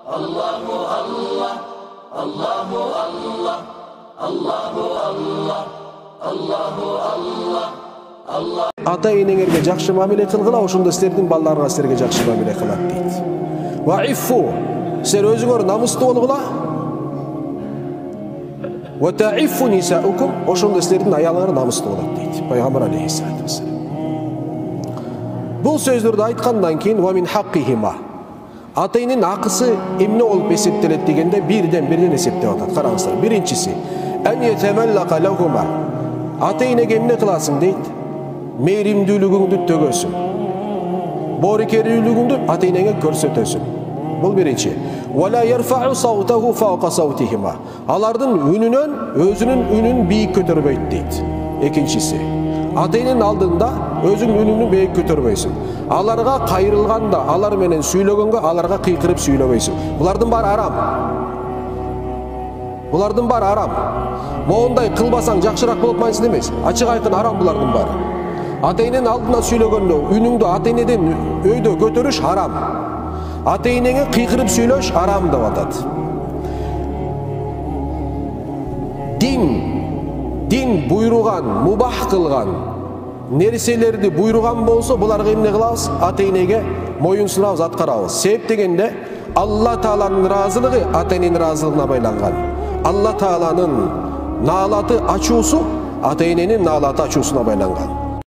Allahu Allah, Allahu Allah, Allahu Allah, Allahu Allah, Allah. Ата-энеңерге жакшы мамиле кылгыла, ошондо силердин балдарыңар силерге жакшы мамиле кылат дейт. Ва иффу, силер өзүңөр намыстуу болгула. Ва таиффу нисаукум, ошондо силердин аялыңар намыстуу болот дейт. Пайгамбар алейхиссалату вассалам. Бул сөздөрдү айткандан кийин ва мин хаккихима. Ата-эненин акысы эмне болуп эсептелет дегенде бирден эсептеп атат. Караңыздар. Биринчиси, ан ятамаллака лахума. Ата-энеге эмне кыласың дейт? Мейримдүүлүгүңдү төгөсүң. Боорукерлүүлүгүңдү ата-энеңе көрсөтөсүң. Бул биринчи. Вала ярфау саутаху фаука саутихима. Алардын үнүнөн өзүнүн үнүн бийик көтөрбөйт дейт. Экинчиси, ата-эненин алдында өзүң үнүңдү бийик көтөрбөйсүң. Аларга кайрылганда, алар менен сүйлөгөнгө аларга кыйкырып сүйлөбөйсүң. Булардын баары арам. Булардын баары арам. Моундай кылбасаң жакшыраак болуп майсың эмес. Ачык айкын арам булардын баары. Ата-эненин алдына сүйлөгөндө үнүңдү ата-энеден өйдө көтөрүш арам. Ата-энеңе кыйкырып сүйлөш арам деп атат. Дин буйруган, мубах кылган нерселерди буйруган болсо, буларга эмне кылабыз? Ата-энеге моюн сунабыз, аткарабыз. Себеп дегенде Алла Тааланын ыраазылыгы ата-эненин ыраазылыгына байланган. Алла Тааланын наалаты ачуусу ата-эненин наалаты ачуусуна байланган.